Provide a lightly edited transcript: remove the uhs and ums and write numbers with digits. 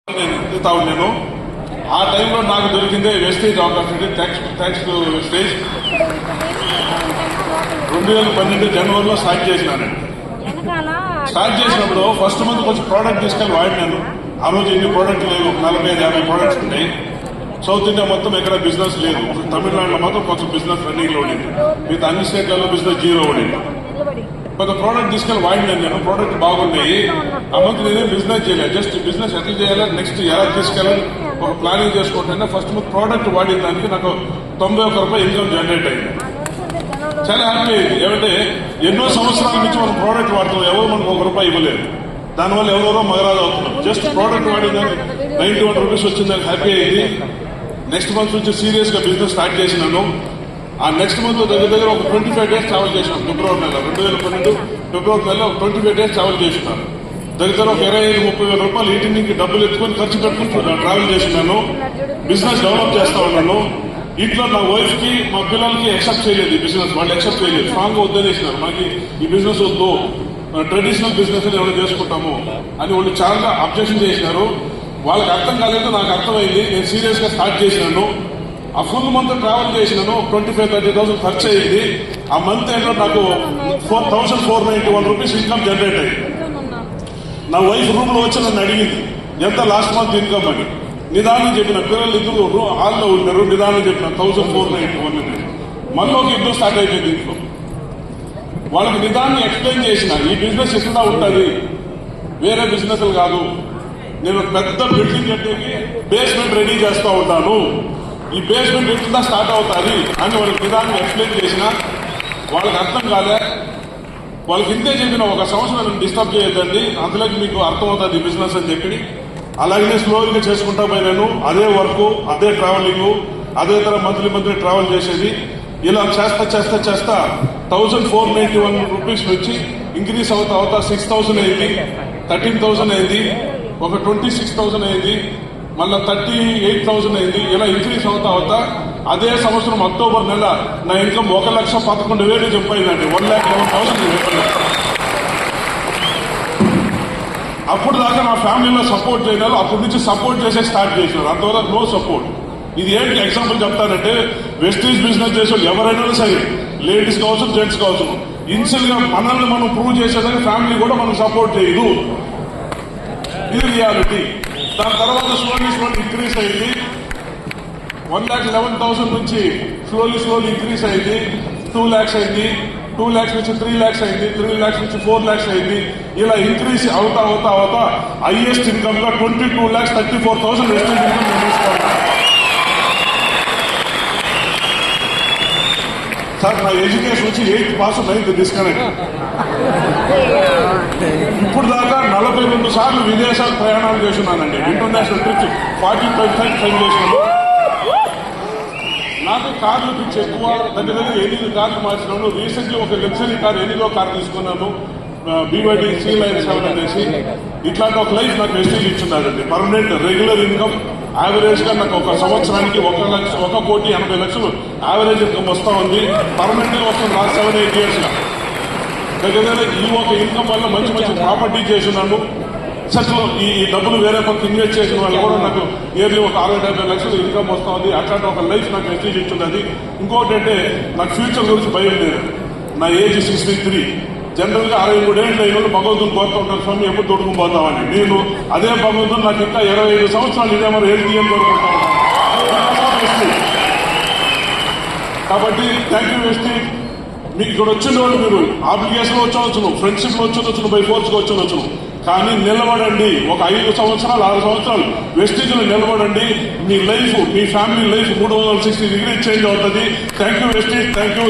నేను ఆ టైంలో నాకు దొరికిందే Vestige opportunity. Thanks to Vestige. 2012 జనవరిలో స్టార్ట్ చేసినానండి. స్టార్ట్ చేసినప్పుడు ఫస్ట్ మంత్ కొంచెం ప్రోడక్ట్ తీసుకెళ్ళి వాడినాను. ఆ రోజు ఎన్ని ప్రోడక్ట్ లేవు, 40-50 ప్రోడక్ట్స్ ఉన్నాయి. సౌత్ ఇండియా మొత్తం ఎక్కడ బిజినెస్ లేదు. తమిళనాడులో మాత్రం కొంచెం బిజినెస్ రన్నింగ్ లో ఉండింది. మిగతా అన్ని స్టేట్లలో బిజినెస్ జీరో ఉండింది. కొంత ప్రోడక్ట్ తీసుకెళ్ళి వాడినాను నేను. ప్రోడక్ట్ బాగున్నాయి. ఆ మంత్ నేనేం బిజినెస్ చేయలేదు. జస్ట్ బిజినెస్ ఎట్లా చేయాలి, నెక్స్ట్ ఎలా తీసుకెళ్ళాలి ఒక ప్లానింగ్ చేసుకుంటే ఫస్ట్ మంత్ ప్రోడక్ట్ వాడిన దానికి నాకు 91 రూపాయలు ఇన్కమ్ జనరేట్ అయింది. చాలా హ్యాపీ అయింది. ఏమంటే ఎన్నో సంవత్సరాల నుంచి మనం ప్రోడక్ట్ వాడుతాం, ఎవరు మనకు 1 రూపాయి ఇవ్వలేదు. దానివల్ల ఎవరెవరో మగరాజు అవుతున్నాం. జస్ట్ ప్రోడక్ట్ వాడిన దానికి 91 రూపీస్ వచ్చిందని హ్యాపీ అయింది. నెక్స్ట్ మంత్ నుంచి సీరియస్ గా బిజినెస్ స్టార్ట్ చేసినాను. ఆ నెక్స్ట్ మంత్ దగ్గర ఒక 25 డేస్ ట్రావెల్ చేసినాను. ఫిబ్రవరి నెల 2012 ఫిబ్రవరి నెలలో 25 డేస్ ట్రావెల్ చేసినాను. దగ్గర ఒక 25-30 వేల రూపాయలు ఇంటికి డబ్బులు ఎత్తుకొని ఖర్చు పెట్టుకుని ట్రావెల్ చేసినాను. బిజినెస్ డెవలప్ చేస్తా ఉన్నాను. ఇంట్లో నా వైఫ్ కి మా పిల్లలకి ఎక్సెప్ట్ చేయలేదు. ఈ బిజినెస్ వాళ్ళు ఎక్సెప్ట్ చేయలేదు. స్ట్రాంగ్ గా వద్దనేసినారు. మనకి ఈ బిజినెస్ వద్దు, ట్రెడిషనల్ బిజినెస్ ఎవరు చేసుకుంటాము అని వాళ్ళు చాలా అబ్జెక్షన్ చేసినారు. వాళ్ళకి అర్థం కాలేదు, నాకు అర్థమైంది. నేను సీరియస్ గా స్టార్ట్ చేసినాను. ఆ ఫుల్ మంత్ ట్రావెల్ చేసినాను. 25,000-30,000 ఖర్చు అయింది. ఆ మంత్ ఏంటో నాకు 4,491 రూపీస్ ఇన్కమ్ జనరేట్ అయింది. నా వైఫ్ రూమ్ లో వచ్చి నన్ను అడిగింది ఎంత లాస్ట్ మంత్ ఇన్కమ్ అని. నిదానం చెప్పిన, పిల్లలు ఇద్దరు హాల్లో ఉన్నారు. నిదానం చెప్పిన 1,491. మనలోకి ఇద్దరు స్టార్ట్ అయిపోయింది ఇంట్లో. వాళ్ళకి నిదాన్ని ఎక్స్ప్లెయిన్ చేసిన ఈ బిజినెస్ ఎట్లా ఉంటుంది, వేరే బిజినెస్ కాదు. నేను పెద్ద బిల్డింగ్ కట్టేకి బేస్మెంట్ రెడీ చేస్తూ ఉంటాను. ఈ బేస్మెంట్ ఎట్లా స్టార్ట్ అవుతుంది అని వాళ్ళకి నిదాన్ని ఎక్స్ప్లెయిన్ చేసిన. వాళ్ళకి అర్థం కాలే. వాళ్ళకి ఇంతే చెప్పిన, ఒక సంవత్సరం డిస్టర్బ్ చేయొద్దండి, అందులోకి మీకు అర్థమవుతుంది బిజినెస్ అని చెప్పి అలాగనే స్లోగా చేసుకుంటా పోయినాను. అదే వర్క్, అదే ట్రావెలింగ్, అదే తర మంత్లీ ట్రావెల్ చేసేది. ఇలా చేస్తా 1,491 రూపీస్ నుంచి ఇంక్రీజ్ అవుతా 6,000 అయింది, 13,000 అయింది, ఒక 26,000 అయింది, మళ్ళా 38,000 అయింది. ఇలా ఇంక్రీజ్ అవుతా అదే సంవత్సరం అక్టోబర్ నెల నా ఇన్కమ్ 1,11,000 చెప్పయిందండి. 1,11,000. అప్పుడు దాకా నా ఫ్యామిలీలో సపోర్ట్ చేయడాలు, అప్పటి నుంచి సపోర్ట్ చేసే స్టార్ట్ చేసినారు. అంతవరకు నో సపోర్ట్. ఇది ఏంటి ఎగ్జాంపుల్ చెప్తానంటే, వెస్టేజ్ బిజినెస్ చేసే ఎవరైనా సరే, లేడీస్ కావచ్చు, జెంట్స్ కావచ్చు, ఇన్సిల్ గా మనల్ని మనం ప్రూవ్ చేసేదానికి ఫ్యామిలీ కూడా మనం సపోర్ట్ చేయదు. ఇది రియాలిటీ. దాని తర్వాత స్లోలీ ఇంక్రీజ్ అయింది. 1,11,000 నుంచి స్లోలీ ఇంక్రీజ్ అయింది. 2 lakhs అయింది. 2 lakhs నుంచి 3 lakhs అయింది. 3 lakhs నుంచి 4 lakhs అయింది. ఇలా ఇంక్రీజ్ అవుతా హైయెస్ట్ ఇన్కమ్ గా 22,34,000 వెస్టేజ్ ఇన్కమ్ నిర్మిస్తాను. సార్ నా ఎడ్యుకేషన్ వచ్చి 8th పాస్ 9th డిస్కనెక్ట్. ఇప్పుడు దాకా 42 సార్లు విదేశాలు ప్రయాణాలు చేస్తున్నానండి. ఇంటర్నేషనల్ ట్రిప్స్ 45 times ట్రైన్ చేసినాను. నాకు కార్లు పిచ్చి ఎక్కువ. దగ్గర 8 కార్లు మార్చినాను. రీసెంట్లీ ఒక లగ్జరీ కార్ 8వ కార్ తీసుకున్నాను. BYD C-Line 7 అనేసి. ఇట్లాంటి ఒక లైఫ్ నాకు వెస్టేజ్ ఇచ్చున్నారండి. పర్మనెంట్ రెగ్యులర్ ఇన్కమ్ యావరేజ్ గా నాకు ఒక సంవత్సరానికి 1,80,00,000 యావరేజ్ ఇన్కమ్ వస్తా ఉంది. పర్మనెంట్ గా వస్తుంది లాస్ట్ 7-8 years గా. దగ్గర ఈ ఒక ఇన్కమ్ వల్ల మంచి ప్రాపర్టీ చేస్తున్నాను. అసలు ఈ డబ్బులు వేరే పక్క ఇన్వెస్ట్ చేసిన వాళ్ళు కూడా నాకు ఇయర్లీ ఒక 60-70 లక్షలు ఇన్కమ్ వస్తా ఉంది. అట్లాంటి ఒక లైఫ్ నాకు వెస్టేజ్ ఇచ్చున్నది. ఇంకోటి అంటే నాకు ఫ్యూచర్ గురించి భయం లేదు. నా ఏజ్ 63. జనరల్ గా 63 ఏళ్ళు అయిన వాళ్ళు భగవంతుని కోరుతూ ఉంటాను, స్వామి ఎప్పుడు తోడుకుని పోతామని. నేను అదే భగవంతుని నాకు ఇంకా 25 సంవత్సరాలు ఇదే మరి హెల్త్ ఏం కోరుకుంటా ఉంటాను. కాబట్టి థ్యాంక్ యూ వెస్టేజ్. మీకు ఇక్కడ వచ్చిన వాళ్ళు మీరు అప్లికేషన్ వచ్చును, ఫ్రెండ్షిప్ వచ్చును, బై ఫోర్స్ గా వచ్చును. కానీ నిలబడండి. ఒక 5 సంవత్సరాలు 6 సంవత్సరాలు వెస్టేజ్ లో నిలబడండి. మీ లైఫ్, మీ ఫ్యామిలీ లైఫ్ 360 degrees చేంజ్ అవుతుంది. Thank you Vestige. Thank you.